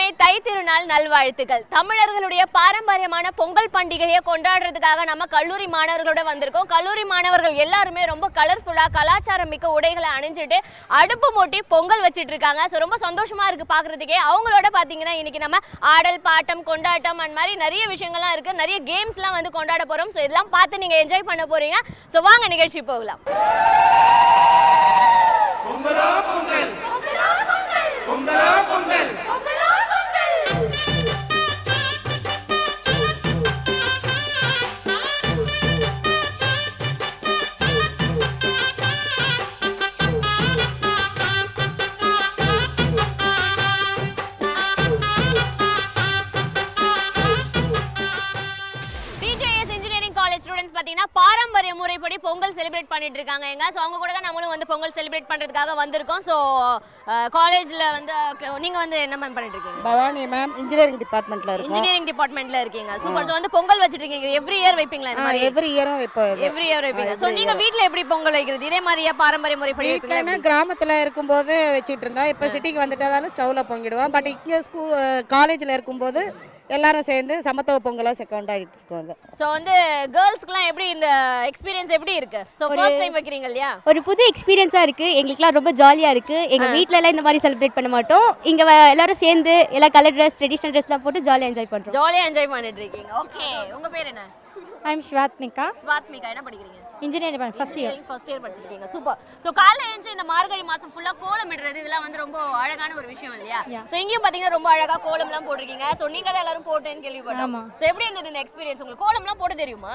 அனைவருக்குமே தை திருநாள் நல்வாழ்த்துக்கள். தமிழர்களுடைய பாரம்பரியமான பொங்கல் பண்டிகையை கொண்டாடுறதுக்காக நம்ம கல்லூரி மாணவர்களோட வந்திருக்கோம். கல்லூரி மாணவர்கள் எல்லாருமே ரொம்ப கலர்ஃபுல்லா கலாச்சாரம் மிக்க உடைகளை அணிஞ்சிட்டு அடுப்பு மூட்டி பொங்கல் வச்சிட்டு இருக்காங்க. ஸோ ரொம்ப சந்தோஷமா இருக்கு பாக்குறதுக்கே. அவங்களோட பாத்தீங்கன்னா இன்னைக்கு நம்ம ஆடல் பாட்டம் கொண்டாட்டம் அந்த மாதிரி நிறைய விஷயங்கள்லாம் இருக்கு. நிறைய கேம்ஸ்லாம் வந்து கொண்டாட போறோம். ஸோ இதெல்லாம் பார்த்து நீங்க என்ஜாய் பண்ண போறீங்க. ஸோ வாங்க நிகழ்ச்சி போகலாம். பொங்கலா பொங்கல் பொங்கலா பொங்கல் பொங்கலா பொங்கல் பொங்கலா பொங்கல். பாரம்பரிய முறைப்படி பொங்கல் செலிப்ரேட் பண்ணிட்டு இருக்காங்க எங்க. ஸோ அவங்க கூட தான் நம்மளும் வந்து பொங்கல் செலிப்ரேட் பண்றதுக்காக வந்திருக்கோம். ஸோ காலேஜ்ல வந்து நீங்க வந்து என்ன மேம் பண்ணிட்டு இருக்கீங்க? பவானி மேம் இன்ஜினியரிங் டிபார்ட்மெண்ட்ல இருக்கோம். இன்ஜினியரிங் டிபார்ட்மெண்ட்ல இருக்கீங்க. சூப்பர். ஸோ வந்து பொங்கல் வச்சிட்டு இருக்கீங்க. எவ்ரி இயர் வைப்பீங்களா? எவ்ரி இயரும் வைப்போம். எவ்ரி இயர் வைப்பீங்க. ஸோ நீங்க வீட்ல எப்படி பொங்கல் வைக்கிறது? இதே மாதிரியா பாரம்பரிய முறைப்படி வைப்பீங்களா? கிராமத்துல இருக்கும்போது வச்சிட்டு இருந்தோம். இப்போ சிட்டிக்கு வந்துட்டதால ஸ்டவ்ல பொங்கிடுவோம். பட் இங்க காலேஜ்ல இருக்கும்போது எல்லாரும் சேர்ந்து சமத்துவ பொங்கலா கொண்டாடிட்டு இருக்கோம். சோ வந்து கேர்ள்ஸ்க்குலாம் எப்படி இந்த எக்ஸ்பீரியன்ஸ் எப்படி இருக்கு? சோ ஃபர்ஸ்ட் டைம் வைக்கிறீங்க இல்லையா? ஒரு புது எக்ஸ்பீரியன்ஸா இருக்கு. எங்களுக்குலாம் ரொம்ப ஜாலியா இருக்கு. எங்க வீட்ல எல்லாம் இந்த மாதிரி செலிப்ரேட் பண்ண மாட்டோம். இங்க எல்லாரும் சேர்ந்து எல்லா கலர் ட்ரெஸ் ட்ரெடிஷனல் ட்ரெஸ்லாம் போட்டு ஜாலியா என்ஜாய் பண்றோம். ஜாலியா என்ஜாய் பண்ணிட்டு இருக்கீங்க. ஓகே, உங்க பேர் என்ன? I am Shvatmika. ஸ்வாத்மிகா. என்ன படிக்கிறீங்க? Engineering first year. First year படிச்சிருக்கீங்க. சூப்பர். சோ காலையில எழுந்து இந்த மார்கழி மாசம் ஃபுல்லா கோலம் இடுறது இதெல்லாம் வந்து ரொம்ப அழகான ஒரு விஷயம் இல்லையா? சோ இங்கேயும் பாத்தீங்கன்னா ரொம்ப அழகா கோலம்லாம் போட்டுருக்கீங்க. சோ நீங்க தான் எல்லாரும் போட்டேன்னு கேள்விப்பட்டோம். சோ எப்படி இருந்தது இந்த எக்ஸ்பீரியன்ஸ்? உங்களுக்கு கோலம்லாம் போட தெரியுமா?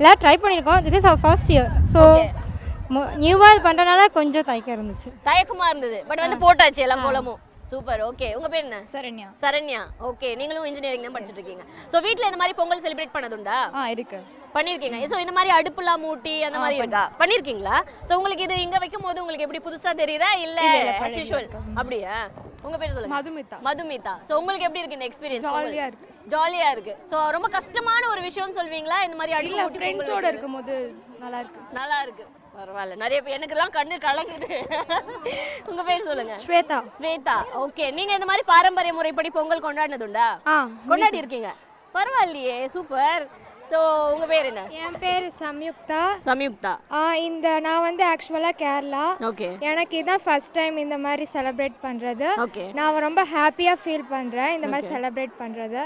எல்லாம் ட்ரை பண்ணியிருக்கோம். this is our first year. So நியூவாக இது பண்ணுறதுனால கொஞ்சம் தயக்கம் இருந்துச்சு. தயக்கமா இருந்தது. பட் வந்து போட்டாச்சு எல்லா கோலமும். சூப்பர். ஓகே, உங்க பேர் என்ன? சரண்யா. சரண்யா. ஓகே, நீங்களும் இன்ஜினியரிங் தான் படிச்சிட்டு இருக்கீங்க. சோ வீட்ல இந்த மாதிரி பொங்கல் செலிப்ரேட் பண்ணதுண்டா? இருக்கு. பண்ணிருக்கீங்க. சோ இந்த மாதிரி அடுப்புலாம் மூட்டி அந்த மாதிரி இருக்கா? பண்ணிருக்கீங்களா? சோ உங்களுக்கு இது இங்க வைக்கும்போது உங்களுக்கு எப்படி புதுசா தெரியுதா இல்ல as usual? அப்படியே. உங்க பேர் சொல்லுங்க. மதுமிதா. மதுமிதா. சோ உங்களுக்கு எப்படி இருக்கு இந்த எக்ஸ்பீரியன்ஸ்? ஜாலியா இருக்கு. ஜாலியா இருக்கு. சோ ரொம்ப கஷ்டமான ஒரு விஷயம்னு சொல்வீங்களா? இந்த மாதிரி அடுப்பு இல்ல மூட்டி ஃப்ரெண்ட்ஸோட இருக்கும்போது நல்லா இருக்கு. நல்லா இருக்கு. பரவாயில்ல. நிறைய பேர் எனக்குலாம் கண்ணு கலங்குது. உங்க பேர் சொல்லுங்க. ஸ்வேதா. ஸ்வேதா. ஓகே, நீங்க இந்த மாதிரி பாரம்பரிய முறைப்படி பொங்கல் கொண்டாடினதுண்டா? கொண்டாடி இருக்கீங்க. பரவாயில்லையே, சூப்பர். ஸோ உங்க பேர் என்ன? என் பேர் சம்யுக்தா. சம்யுக்தா. நான் வந்து ஆக்சுவலாக கேரளா. ஓகே. எனக்கு இதான் ஃபர்ஸ்ட் டைம் இந்த மாதிரி செலிப்ரேட் பண்ணுறது. ஓகே. நான் ரொம்ப ஹாப்பியாக ஃபீல் பண்ணுறேன் இந்த மாதிரி செலிப்ரேட் பண்ணுறது.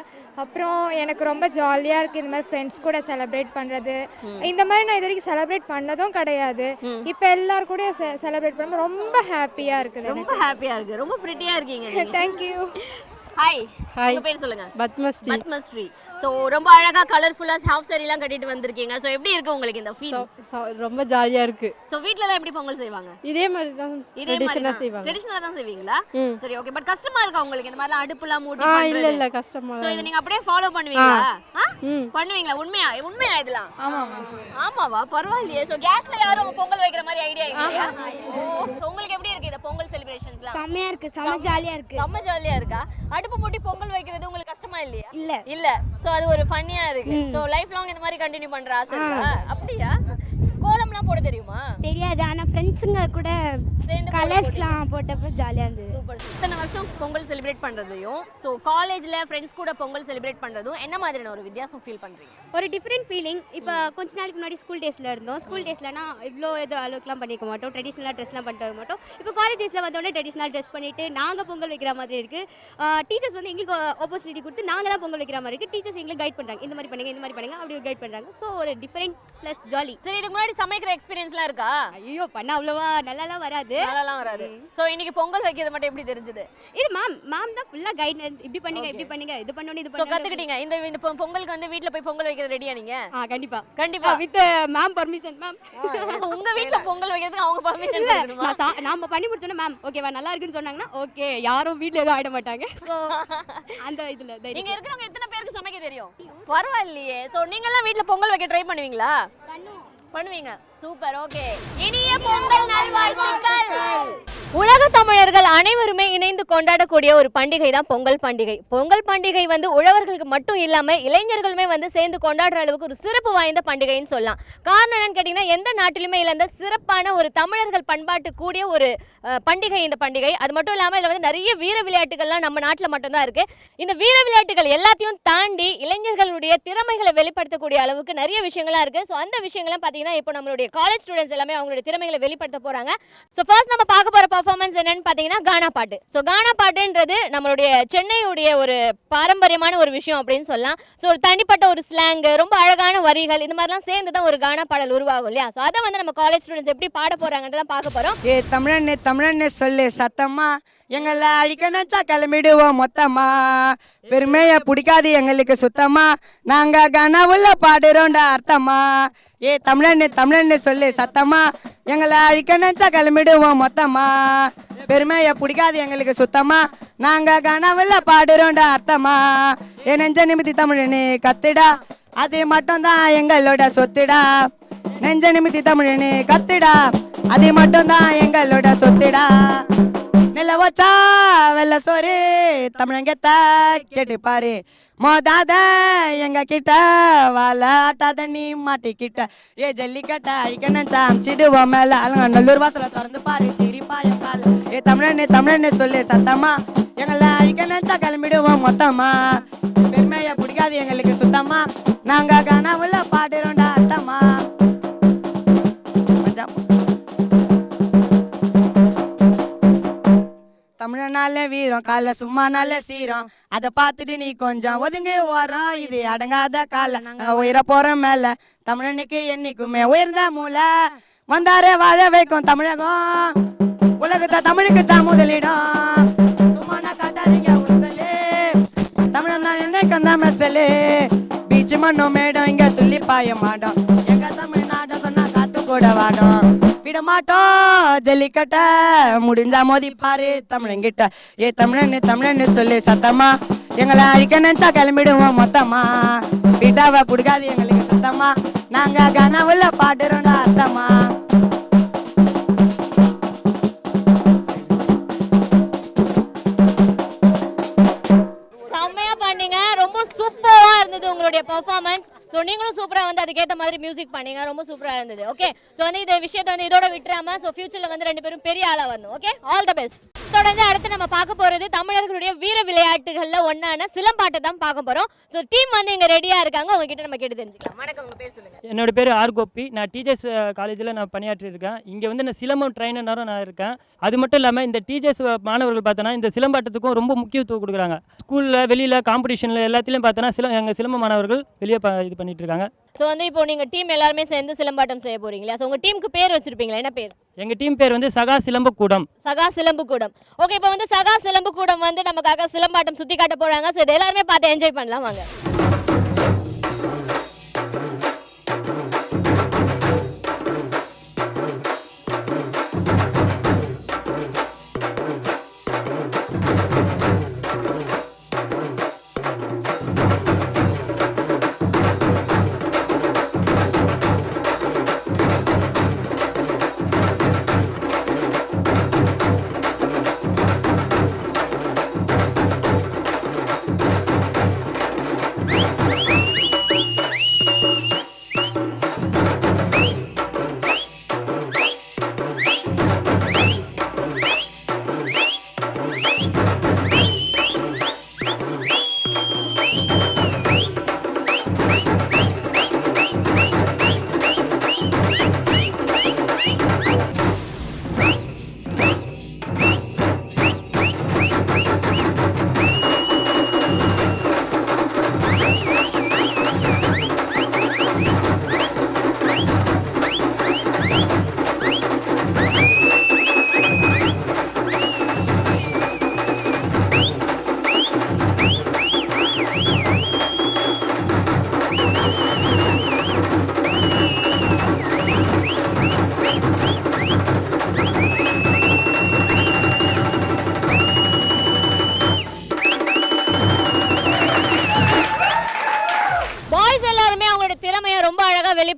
அப்புறம் எனக்கு ரொம்ப ஜாலியாக இருக்குது இந்த மாதிரி ஃப்ரெண்ட்ஸ் கூட செலிப்ரேட் பண்ணுறது. இந்த மாதிரி நான் இது வரைக்கும் செலிப்ரேட் பண்ணதும் கிடையாது. இப்போ எல்லாரும் கூட செலிப்ரேட் பண்ணும்போது ரொம்ப ஹாப்பியாக இருக்குது. ரொம்ப ஹாப்பியாக இருக்குது. ரொம்ப ப்ரிட்டியாக இருக்கீங்க. தேங்க்யூ. ஹாய். உங்க பேர் சொல்லுங்க. பத்மஸ்ரீ. பத்மஸ்ரீ. சோ ரொம்ப அழகா கலர்ஃபுல்லா ஹாஃப் சாரிலாம் கட்டிட்டு வந்திருக்கீங்க. சோ எப்படி இருக்கு உங்களுக்கு இந்த ஃபீல்? ரொம்ப ஜாலியா இருக்கு. சோ வீட்ல எல்லாம் எப்படி பொங்கல் செய்வாங்க? இதே மாதிரி தான் ட்ரெடிஷனலா செய்வாங்க. ட்ரெடிஷனலா தான் செய்வீங்களா? சரி, ஓகே. பட் கஷ்டமா இருக்கா உங்களுக்கு இந்த மாதிரி அடுப்புலாம் மூட்டி பண்றது? இல்ல இல்ல கஷ்டமா. சோ இத நீங்க அப்படியே ஃபாலோ பண்ணுவீங்களா? பண்ணுவீங்களா? உண்மையா இதெல்லாம்? ஆமாவா? பரவாயில்லையே. சோ கேஸ்ல யாரும் பொங்கல் வைக்கிற மாதிரி ஐடியா இல்லையா? சோ உங்களுக்கு எப்படி இருக்கு இந்த பொங்கல் செலிப்ரேஷன்ஸ்லாம்? செமையா இருக்கு. செம ஜாலியா இருக்கு. செம ஜாலியா இருக்கா? அடுப்பு மூட்டி பொங்கல் வைக்கிறது உங்களுக்கு கஷ்டமா இல்லையா? இல்ல இல்ல. சோ அது ஒரு ஃபன்னியா இருக்கு. சோ லைஃப் லாங் இந்த மாதிரி கண்டினியூ பண்ற ஆசை இருக்கா? அப்படியா? கோலம்லாம் போட தெரியுமா? தெரியாது. ஆனா ஃப்ரெண்ட்ஸுங்க கூட கலர்ஸ்லாம் போட்டப்ப ஜாலியா இருந்தது. சூப்பர். இத்தனை வருஷம் பொங்கல் செலிப்ரேட் பண்றதையும் சோ காலேஜ்ல ஃப்ரெண்ட்ஸ் கூட பொங்கல் செலிப்ரேட் பண்றதும் என்ன மாதிரியான ஒரு வித்தியாசம் ஃபீல் பண்றீங்க? ஒரு டிஃப்ரெண்ட் ஃபீலிங். இப்போ கொஞ்ச நாளைக்கு முன்னாடி ஸ்கூல் டேஸில் இருந்தோம். ஸ்கூல் டேஸ்லனா இவ்வளோ அளவுக்குலாம் பண்ணிக்க மாட்டோம். ட்ரெடிஷ்னலாக ட்ரெஸ்லாம் பண்ணிட்டு வர மாட்டோம். இப்போ காலேஜ் டேஸில் வந்தோடனே ட்ரெடிஷ்னல் ட்ரெஸ் பண்ணிட்டு நாங்கள் பொங்கல் வைக்கிற மாதிரி இருக்குது. டீச்சர்ஸ் வந்து எங்களுக்கு ஆப்பர்ச்சுனிட்டி கொடுத்து நாங்கள் தான் பொங்கல் வைக்கிற மாதிரி இருக்குது. டீச்சர்ஸ் எங்களுக்கு கைட் பண்ணுறாங்க. இந்த மாதிரி பண்ணுங்க அப்படி கைட் பண்ணுறாங்க. ஸோ ஒரு டிஃப்ரெண்ட் ப்ளஸ் ஜாலி. சரி, இதுக்கு முன்னாடி சமைக்கிற எக்ஸ்பீரியன்ஸ்லாம் இருக்கா? ஐயோ, பண்ண அவ்வளோவா நல்லாலாம் வராது. ஸோ இன்னைக்கு பொங்கல் வைக்கிறது மட்டும் எப்படி தெரிஞ்சது? இது மேம் தான் ஃபுல்லாக கைடன்ஸ். இப்படி பண்ணுங்க இது பண்ணோன்னு இது பண்ணி கற்றுக்கிட்டீங்க. இந்த பொங்கலுக்கு வந்து வீட்டில் போய் பொங்கல் வைக்கிற ரெடியா நீங்க? கண்டிப்பா வித் மேம் பர்மிஷன். மேம் உங்க வீட்ல பொங்கல் வைக்கிறதுக்கு அவங்க பர்மிஷன் இல்ல. நாம பண்ணி முடிச்சோம் மேம் ஓகேவா நல்லா இருக்குன்னு சொன்னாங்கன்னா ஓகே, யாரும் வீட்ல எதுவும் ஆயிட மாட்டாங்க. சோ அந்த இதுல நீங்க இருக்கிறவங்க எத்தனை பேருக்கு சமைக்க தெரியும்? பரவாயில்லையே. சோ நீங்க எல்லாம் வீட்ல பொங்கல் வைக்க ட்ரை பண்ணுவீங்களா? பண்ணுவீங்க. சூப்பர். ஓகே, இனிய பொங்கல் நல்வாழ்த்துக்கள். உலக தமிழர்கள் அனைவருமே இணைந்து கொண்டாடக்கூடிய ஒரு பண்டிகை தான் பொங்கல் பண்டிகை. பொங்கல் பண்டிகை வந்து உழவர்களுக்கு மட்டும் இல்லாமல் இளைஞர்களுமே வந்து சேர்ந்து கொண்டாடுற அளவுக்கு ஒரு சிறப்பு வாய்ந்த பண்டிகைன்னு சொல்லலாம். காரணம் என்னன்னு கேட்டிங்கன்னா, எந்த நாட்டிலுமே இல்லாத சிறப்பான ஒரு தமிழர்கள் பண்பாட்டு கூடிய ஒரு பண்டிகை இந்த பண்டிகை. அது மட்டும் இல்லாமல் இதில் வந்து நிறைய வீர விளையாட்டுகள்லாம் நம்ம நாட்டில் மட்டும்தான் இருக்குது. இந்த வீர விளையாட்டுகள் எல்லாத்தையும் தாண்டி இளைஞர்களுடைய திறமைகளை வெளிப்படுத்தக்கூடிய அளவுக்கு நிறைய விஷயங்கள்லாம் இருக்குது. ஸோ அந்த விஷயங்கள்லாம் பார்த்தீங்கன்னா இப்போ நம்மளுடைய காலேஜ் ஸ்டூடெண்ட்ஸ் எல்லாமே அவங்களுடைய திறமைகளை வெளிப்படுத்த போகிறாங்க. ஸோ ஃபர்ஸ்ட் நம்ம பார்க்க போகிற பர்ஃபார்மன்ஸ் என்னன்னு பார்த்தீங்கன்னா கானா பாட்டு. ஸோ கானா பாட்டுன்றது நம்மளுடைய சென்னையுடைய ஒரு பாரம்பரியமான ஒரு விஷயம் அப்படின்னு சொல்லலாம். ஸோ ஒரு தனிப்பட்ட ஒரு ஸ்லாங், ரொம்ப அழகான வரிகள், இந்த மாதிரிலாம் சேர்ந்து தான் ஒரு கானா பாடல் உருவாகும் இல்லையா? ஸோ அதை வந்து நம்ம காலேஜ் ஸ்டூடெண்ட்ஸ் எப்படி பாட போகிறாங்கன்றதான் பார்க்க போகிறோம். தமிழன்னு சொல்லு சத்தம்மா, எங்களை அழிக்க நினைச்சா கிளம்பிடுவோம் மொத்தமா, பெருமையை பிடிக்காது எங்களுக்கு சுத்தமா, நாங்க கனவுல பாடுறோம்டா அர்த்தமா. தமிழன்னு சொல்லு சத்தமா, எங்களை அழிக்க நினைச்சா கிளம்பிடுவோம் மொத்தமா, பெருமையை பிடிக்காது எங்களுக்கு சுத்தமா, நாங்க கனவுல பாடுறோம்டா அர்த்தமா. நெஞ்ச நிமித்தி தமிழனு கத்துடா, அது மட்டும் தான் எங்களோட சொத்துடா. நெஞ்ச நிமித்தி தமிழனு கத்துடா, அது மட்டும் தான் எங்களோட சொத்துடா. நில வச்சா வெள்ள சோறு தமிழங்கத்த கேட்டு பாரு, மோதாத எங்க கிட்ட வாழாட்டாத நீ மாட்டிக்கிட்ட. ஜல்லிக்கட்ட அழிக்க நினைச்சா அமிச்சிடுவோம் மேல, நல்லூர் வாசல திறந்து பாரு சிரிப்பாயம் கால. தமிழன்னு சொல்லு சத்தமா, எங்களை அழிக்க நினைச்சா கிளம்பிடுவோம் மொத்தமா, பெருமையை பிடிக்காது எங்களுக்கு சுத்தமா, நாங்க கனவுல பாடுறோம்டா அர்த்தமா. தமிழனால வீரம் கால சும்மா நல்ல சீரம், அதை பார்த்துட்டு நீ கொஞ்சம் ஒதுங்க வரோம், இது அடங்காத கால நாங்க உயர போறோம் மேல. தமிழனுக்கு என்னைக்குமே உயர்ந்த மூளை, வந்தாரே வாழ வைக்கும் தமிழகம், உலகத்தை தமிழுக்கு தான் முதலிடம். சும்மா காட்டாதீங்க உசலே, தமிழன் தான் என்னைக்கு தான் மெசலே, பீச்சு மண்ணும் மேடம் இங்க துள்ளி பாய மாட்டோம், எங்க தமிழ்நாடு சொன்னா காத்து கூட வாடும். விட மாட்டோம் ஜல்லிக்கட்ட, முடிஞ்சா மோதி பாரு தமிழங்கிட்ட. தமிழன்னு சொல்லு சத்தமா, எங்களை அழிக்க நினைச்சா கிளம்பிடுவோம் மொத்தமா, வீட்டாவை பிடிக்காது எங்களுக்கு சுத்தமா, நாங்க கனவுல பாடுறோம்டா அர்த்தமா. செம்மையா பண்ணீங்க, ரொம்ப சூப்பரா இருந்தது உங்களுடைய பெர்ஃபார்மன்ஸ். ஸோ நீங்களும் சூப்பராக வந்து அதுக்கேற்ற மாதிரி மியூசிக் பண்ணீங்க, ரொம்ப சூப்பராக இருந்தது. ஓகே, ஸோ வந்து இந்த விஷயத்தை வந்து இதோட விட்டுறாம ஸோ ஃபியூச்சரில் வந்து ரெண்டு பேரும் பெரிய ஆளாக வரணும். Okay, all the best. தொடர்ந்து அடுத்து நம்ம பார்க்க போகிறது தமிழர்களுடைய வீர விளையாட்டுகளில் ஒன்றான சிலம்பாட்டை தான் பார்க்க போகிறோம். ஸோ டீம் வந்து இங்கே ரெடியாக இருக்காங்க, உங்ககிட்ட நம்ம கேட்டு தெரிஞ்சுக்கலாம். வணக்கம், உங்கள் பேர் சொல்லுங்கள். என்னோட பேர் ஆர் கோபி, நான் டீச்சர்ஸ் காலேஜில் நான் பணியாற்றிருக்கேன். இங்கே வந்து நான் சிலம்பம் ட்ரைனராக நான் இருக்கேன். அது மட்டும் இல்லாமல் இந்த டீச்சர்ஸ் மாணவர்கள் பார்த்தோன்னா இந்த சிலம்பாட்டத்துக்கும் ரொம்ப முக்கியத்துவம் கொடுக்குறாங்க. ஸ்கூலில் வெளியில் காம்படிஷனில் எல்லாத்துலேயும் பார்த்தோன்னா எங்கள் சிலம்ப மாணவர்கள் வெளியே இது பண்ணிட்டு இருக்காங்க. ஸோ வந்து இப்போ நீங்கள் டீம் எல்லாருமே சேர்ந்து சிலம்பாட்டம் செய்ய போறீங்களா? ஸோ உங்கள் டீமுக்கு பேர் வச்சிருப்பீங்களா? என்ன பேர்? எங்கள் டீம் பேர் வந்து சகா சிலம்பு கூடம். சகா சிலம்பு கூடம். ஓகே, இப்போ வந்து சகா சிலம்பு கூடம் வந்து நமக்காக சிலம்பாட்டம் சுற்றி காட்ட போகிறாங்க. ஸோ இதை எல்லாருமே பார்த்து என்ஜாய் பண்ணலாம் வாங்க.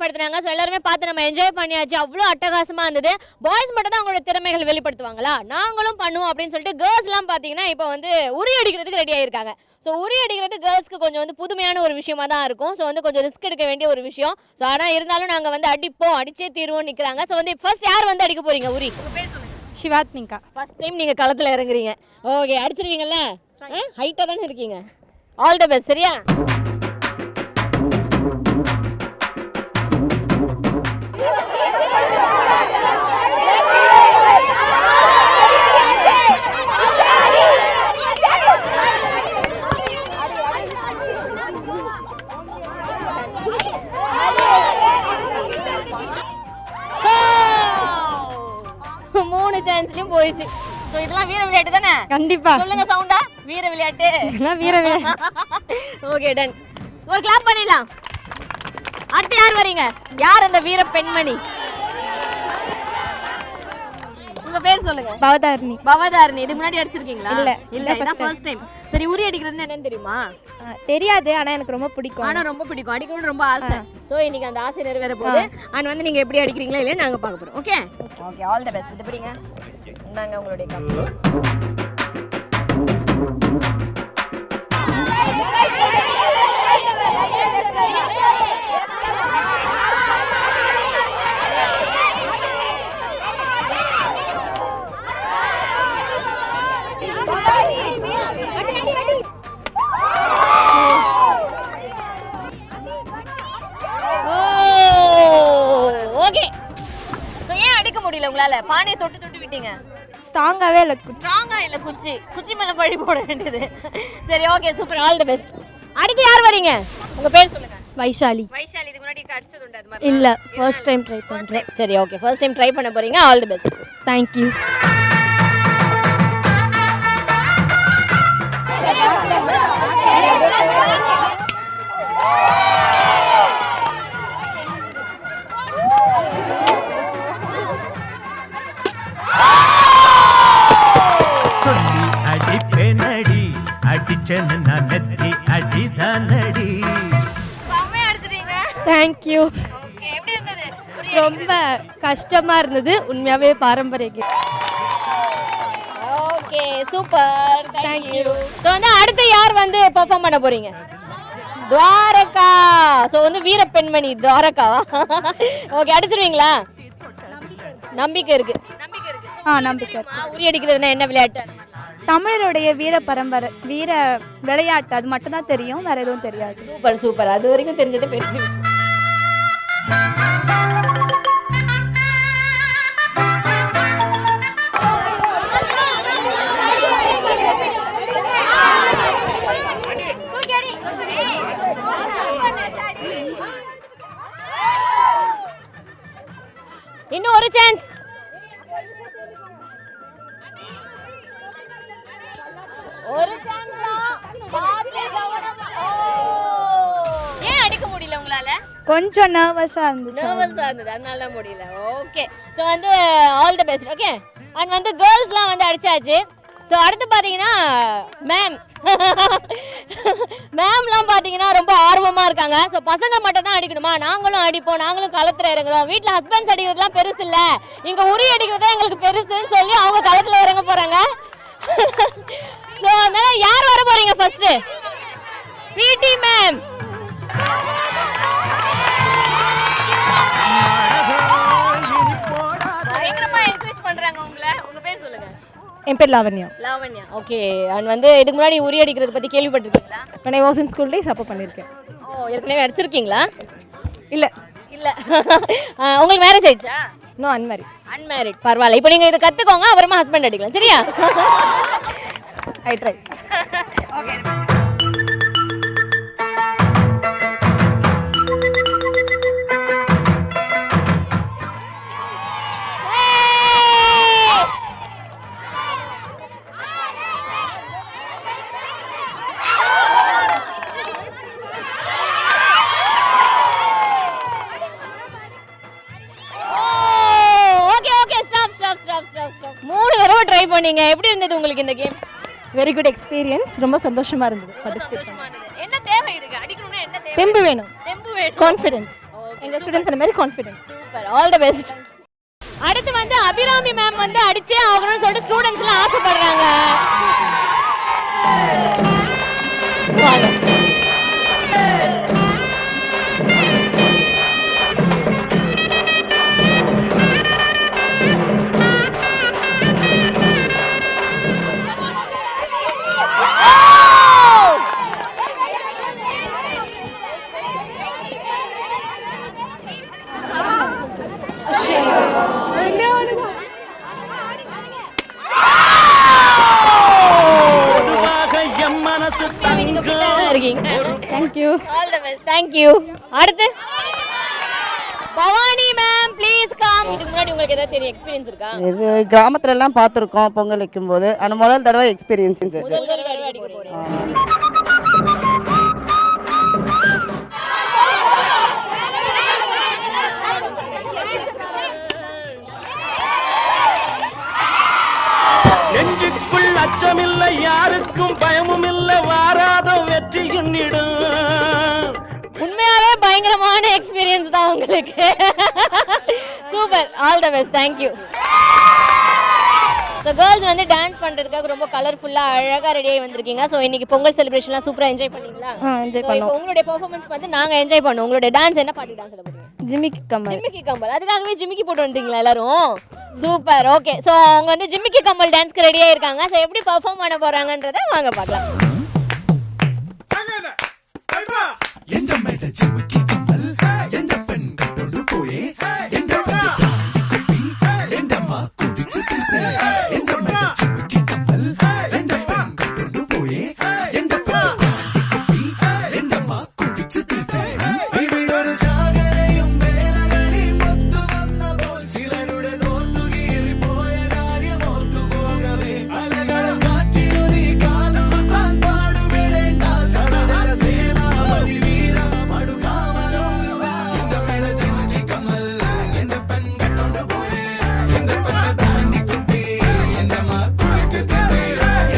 வெளிப்படுத்தினாங்க. ஸோ எல்லாருமே பார்த்து நம்ம என்ஜாய் பண்ணியாச்சு. அவ்வளோ அட்டகாசமாக இருந்தது. பாய்ஸ் மட்டும் தான் அவங்களோட திறமைகள் வெளிப்படுத்துவாங்களா, நாங்களும் பண்ணுவோம் அப்படின்னு சொல்லிட்டு கேர்ள்ஸ்லாம் பார்த்தீங்கன்னா இப்போ வந்து உரி அடிக்கிறதுக்கு ரெடி ஆகிருக்காங்க. ஸோ உரி அடிக்கிறது கேர்ள்ஸ்க்கு கொஞ்சம் வந்து புதுமையான ஒரு விஷயமா தான் இருக்கும். ஸோ வந்து கொஞ்சம் ரிஸ்க் எடுக்க வேண்டிய ஒரு விஷயம். ஸோ ஆனால் இருந்தாலும் நாங்கள் வந்து அடிப்போம், அடிச்சே தீருவோம் நிற்கிறாங்க. ஸோ வந்து ஃபர்ஸ்ட் யார் வந்து அடிக்க போறீங்க உரி? சிவாத்மிகா. ஃபர்ஸ்ட் டைம் நீங்கள் களத்தில் இறங்குறீங்க. ஓகே, அடிச்சிருவீங்கல்ல? ஹைட்டாக தானே இருக்கீங்க. All the best. சரியா? மூணு சான்ஸ்லயும் போயிடுச்சு. ஸோ இதெல்லாம் வீர விளையாட்டு தானே? கண்டிப்பா. சொல்லுங்க சவுண்டா, வீர விளையாட்டு. வீர விளையாட்டு. Okay, ton. ஒரு கிளாப் பண்ணிடலாம். அடுத்து யார் வரீங்க? யார் அந்த வீர பெண்மணி? உங்க பேர் சொல்லுங்க. பவதாரணி. பவதாரணி. இதுக்கு முன்னாடி அடிச்சிருக்கீங்களா? இல்ல. இதான் ஃபர்ஸ்ட் டைம். சரி, உரி அடிக்கிறது என்னன்னு தெரியுமா? தெரியாது, ஆனா எனக்கு ரொம்ப பிடிக்கும். ஆனா ரொம்ப பிடிக்கும், அடிக்கணும்னு ரொம்ப ஆசை. சோ இன்னைக்கு அந்த ஆசை நிறைவேற போகுது. அண்ட் வந்து நீங்க எப்படி அடிக்கிறீங்களா இல்லையா நாங்க பார்க்க போறோம். Okay okay, all the best. இது பிடிங்க, இந்தாங்க உங்களுடைய கப். ஓகே, சோ ஏன் அடிக்க முடியல உங்களால? பானையை தொட்டு தொட்டு விட்டீங்க. ஸ்ட்ராங்காவே இல்லை. ஸ்ட்ராங்கா இல்ல, குச்சி மேல பழி போட வேண்டியது. சரி, okay, super, all the best. அடுத்து யார் வரீங்க? உங்க பேர் சொல்லுங்க. வைஷாலி. வைஷாலி. இதுக்கு முன்னாடி அடிச்சது உண்டு அது மாதிரி? இல்ல, ஃபர்ஸ்ட் டைம் ட்ரை பண்றேன். சரி, ஓகே, ஃபர்ஸ்ட் டைம் ட்ரை பண்ண போறீங்க. All the best. Thank you. சொல்லி அடிப்பேனடி, அடிச்சேன்னு நான் நெத்தி அடிதானடி. செம்மையா அடிச்சிட்டீங்க. Thank you. ஓகே, எப்படி இருந்தது? ரொம்ப கஷ்டமா இருந்தது, உண்மையாவே பாரம்பரிய. Okay, super, thank you. So வந்து அடுத்து யார் வந்து பெர்ஃபார்ம் பண்ண போறீங்க? துவாரகா. சோ வந்து வீர பெண்மணி துவாரகாவா? ஓகே, அடிச்சிருவீங்களா? நம்பிக்கை இருக்கு. நம்பிக்கை. உரி அடிக்கிறதுனா என்ன விளையாட்டு? தமிழருடைய வீர விளையாட்டு அது மட்டும் தான் தெரியும், வேற எதுவும் தெரியாது. சூப்பர் சூப்பர், அது வரைக்கும் தெரிஞ்சது பெரிய விஷயம். இன்னும் ஒரு சான்ஸ். ஒரு சான்ஸ் ஏன் அடிக்க முடியல உங்களால? கொஞ்சம் நர்வஸா இருந்துச்சு. அதனால தான் முடியல. ஓகே, ஸோ வந்து all the best. Okay, and வந்து கேர்ள்ஸ்லாம் வந்து அடிச்சாச்சு. ஸோ அடுத்து பார்த்தீங்கன்னா மேம்லாம் பார்த்தீங்கன்னா ரொம்ப ஆர்வமாக இருக்காங்க. ஸோ பசங்க மட்டும் தான் அடிக்கணுமா? நாங்களும் அடிப்போம், நாங்களும் களத்தில் இறங்குறோம். வீட்டில் ஹஸ்பண்ட்ஸ் அடிக்கிறதுலாம் பெருசு இல்லை, இங்கே உரி அடிக்கிறது எங்களுக்கு பெருசுன்னு சொல்லி அவங்க களத்தில் இறங்க போகிறாங்க. ஸோ அதனால யார் வர போறீங்க ஃபர்ஸ்ட்? பிடி மேம். பயங்கரமா என்கரேஜ் பண்றாங்க உங்களை. உங்க பேர் சொல்லுங்க. என் பேர் லாவண்யா. லாவண்யா. ஓகே, அண்ட் வந்து இதுக்கு முன்னாடி உரி அடிக்கிறது பத்தி கேள்விப்பட்டிருக்கீங்களா? when I was in school days அப்போ பண்ணியிருக்கேன். ஓ, ஏற்கனவே அடிச்சிருக்கீங்களா? இல்ல இல்ல. உங்களுக்கு மேரேஜ் ஆயிடுச்சா? No, unmarried. அன்மேரிட். பரவாயில்ல, இப்போ நீங்க இதை கத்துக்கோங்க, அப்புறமா ஹஸ்பண்ட் அடிக்கலாம். சரியா? I try. ஓகே. மூணு தடவை ட்ரை பண்ணீங்க. எப்படி இருந்தது உங்களுக்கு இந்த கேம்? Very good experience. ரொம்ப சந்தோஷமா இருந்தது பார்ட்டிசிபேட் பண்ண. என்ன தேவை இதுக்கு? அடிக்கணும்னா என்ன தேவை? தெம்பு வேணும், தெம்பு வேணும், கான்ஃபிடென்ட். எங்கள் ஸ்டூடெண்ட்ஸ் அந்த மாதிரி confidence. Super, all the best. அடுத்து வந்து அபிராமி மேம் வந்து அடிச்சே ஆகணும்னு சொல்லிட்டு ஸ்டூடெண்ட்ஸ்லாம் ஆசைப்படுறாங்க. வாங்க. Thank you. All the best. Thank you. அடுத்து பவானி மேம் ப்ளீஸ் கம். இதுக்கு முன்னாடி உங்களுக்கு ஏதாவது தெரியும் எக்ஸ்பீரியன்ஸ் இருக்கா? இது கிராமத்துல எல்லாம் பார்த்துருக்கோம் பொங்கல் வைக்கும் போது. ஆனால் முதல் தடவை எக்ஸ்பீரியன்ஸ் இது. முதல் தடவை அடிக்க போறீங்க. நெஞ்சுக்குள் அச்சமில்லை, யாருக்கும் பயமும் இல்லை, வாராத வெற்றி என்னிடம். உண்மையாவே பயங்கரமான எக்ஸ்பீரியன்ஸ் தான் உங்களுக்கு. Super, all the best. Thank you. So girls வந்து டான்ஸ் பண்ணுறதுக்காக ரொம்ப கலர்ஃபுல்லாக அழகாக ரெடியாகி வந்திருக்கீங்க. ஸோ இன்னைக்கு பொங்கல் செலிப்ரேஷன்லாம் சூப்பராக என்ஜாய் பண்ணீங்களா? என்ஜாய் So, இப்போ உங்களுடைய பெர்ஃபார்மன்ஸ் பார்த்து நாங்கள் என்ஜாய் பண்ணோம். உங்களுடைய டான்ஸ் என்ன பாட்டு டான்ஸ் போடுறீங்க? ஜிமிக்கி கமல். ஜிமிக்கி கம்பல். அதுக்காகவே ஜிமிக்கி போட்டு வந்தீங்களா எல்லாரும்? Super, okay. ஸோ அவங்க வந்து ஜிமிக்கி கம்பல் டான்ஸ்க்கு ரெடியாக இருக்காங்க. ஸோ எப்படி பர்ஃபார்ம் பண்ண போகிறாங்கன்றதை வாங்க பார்க்கலாம். எந்த மேட ஜிமிக்கி கம்மல், எந்த பெண் கட்டோடு போயே, எந்த எந்தம்மா குடிச்சு எந்த மேட ஜிமிக்கி கம்மல், எந்த பெண் கட்டோடு போயே, எந்த எந்தம்மா குடிச்சு இவிடொரு ஜாகரையும் வேலகளி மொத்து வந்த போல் சிலருடைய தோர்த்துகீறி போய காரியம் ஓர்த்து போகவே அலகளம் காற்றிருதி காதல் தான் பாடுவிடேண்டா சடதர சேனாபதி வீரா படுகாமலோருவா எந்த மேல ஜிமிக்கி கமல் எந்த பெண் கட்டோண்டு போயே எந்த பெண்ணை தாண்டி குட்டி எந்தம்மா குடிச்சு திட்டே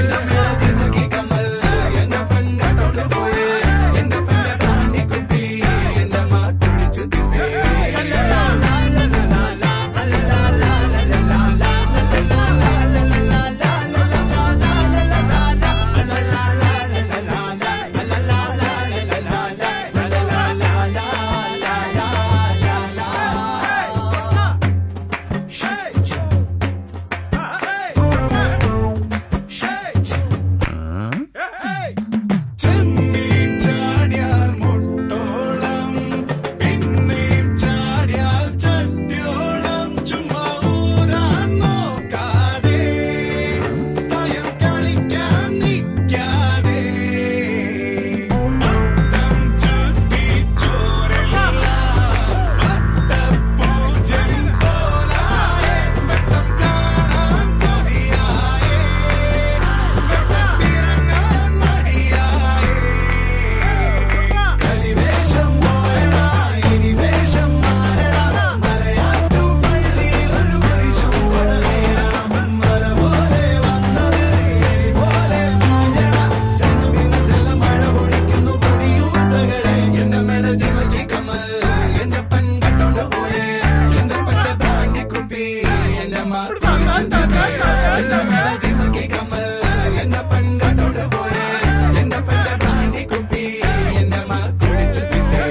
எந்த மேல ஜிமிக்கி கமல் எந்த பெண் கட்டோண்டு போயே எந்த பெண்ணை தாண்டி குட்டி எந்தம்மா குடிச்சு திட்டே ചെമ്മീൻ ചാടിയാൽ മുട്ടോളം പിന്നെയും ചാടിയാൽ ചട്ടിയോളം ചുമ്മാ ഊരാൻ നോക്കാതെ തയം കളിക്കാൻ നിൽക്കാതെ പട്ടം ചുറ്റി ചോരല്ല പട്ടപ്പൂജൻ പോലായ വെട്ടം കാണാൻ കൊതിയായേ വെട്ടത്തിറങ്ങാൻ മടിയായേ കളിവേഷം പോയടാ ഇനി വേഷം മാറടാ മലയാറ്റു പള്ളിയിൽ ഒരു വേഷം കൊടലേറാം മല പോലെ വന്നത് എരി പോലെ മാഞ്ഞടാ ജനമിന് ജലമഴ പൊഴിക്കുന്നു പൊടിയൂത്തകളെ എന്റെ മേട ജിമിക്കി കമ്മൽ എന്റെ പെൺ കട്ടോണ്ട് പോയേ എന്റെ പെണ്ടെ ബ്രാൻഡി കുപ്പി എന്റെ മാ എന്റെ മേട ജിമിക്കി കമ്മൽ എന്റെ പെൺ കട്ടോണ്ട് പോയേ എന്റെ പെണ്ടെ ബ്രാൻഡി കുപ്പി എന്റെ മാ കുടിച്ചു തിന്നേ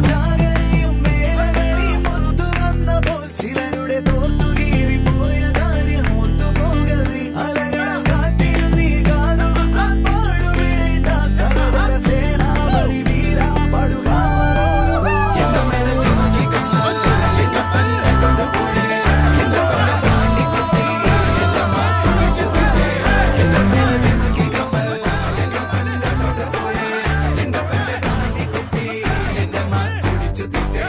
ജാഗരയും മേളകളിയും ഒത്തു വന്ന പോൽ ചിലരുടെ തോർത്തുകീറി പോയ കാര്യം ഓർത്തു പോകവേ അലകളം കാറ്റിരുതി കാതുകുത്താൻ പാടുവിടേണ്ട സഹോദര സേനാപതി വീരാ പടുകാവലോരുവാ എന്റെ മേലെ ജിമിക്കി കമ്മൽ എന്റെ പെൺ കട്ടോണ്ട് പോയേ എന്റെ പെണ്ടെ ബ്രാൻഡി കുപ്പി എന്റെ മാ കുടിച്ചു തിന്നേ എന്റെ മേലെ ജിമിക്കി കമ്മൽ എന്റെ പെൺ കട്ടോണ്ട് പോയേ എന്റെ പെണ്ടെ ബ്രാൻഡി കുപ്പി എന്റെ മാ കുടിച്ചു തിന്നേ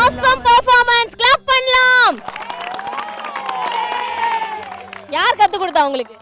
ஆசம் பெர்ஃபார்மன்ஸ். கிளாப் பண்ணலாம். யார் கத்து கொடுத்தா உங்களுக்கு?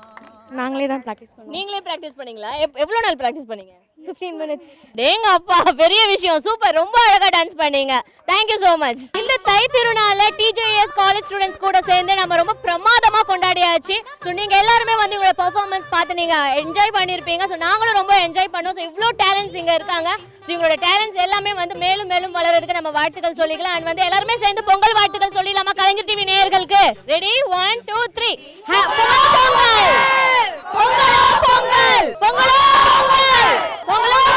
நாங்களே தான் ப்ராக்டிஸ் பண்ணுவோம். நீங்களே ப்ராக்டிஸ் பண்ணீங்களா? எவ்வளோ நாள் ப்ராக்டிஸ் பண்ணீங்க? 15 minutes. டேங்க அப்பா, பெரிய விஷயம். சூப்பர், ரொம்ப அழகா டான்ஸ் பண்ணீங்க. Thank you so much. இந்த தை திருநாள டிஜேஎஸ் காலேஜ் ஸ்டூடெண்ட்ஸ் கூட சேர்ந்து நம்ம ரொம்ப பிரமாதமா கொண்டாடியாச்சு. ஸோ நீங்க எல்லாருமே வந்து உங்களோட பெர்ஃபார்மன்ஸ் பார்த்து நீங்க என்ஜாய் பண்ணியிருப்பீங்க. ஸோ நாங்களும் ரொம்ப என்ஜாய் பண்ணோம். ஸோ இவ்வளோ டேலண்ட்ஸ் இங்க இருக்காங்க. ஸோ இவங்களோட டேலண்ட்ஸ் எல்லாமே வந்து மேலும் மேலும் வளர்றதுக்கு நம்ம வாழ்த்துக்கள் சொல்லிக்கலாம். அண்ட் வந்து எல்லாருமே சேர்ந்து பொங்கல் வாழ்த்துக்கள் சொல்லிடலாமா கலைஞர் டிவி நேயர்களுக்கு? ரெடி, 1 2 3. பொங்கல் பொங்கல் பொங்கல் பொங்கல் பொங்கல் பொங்கல்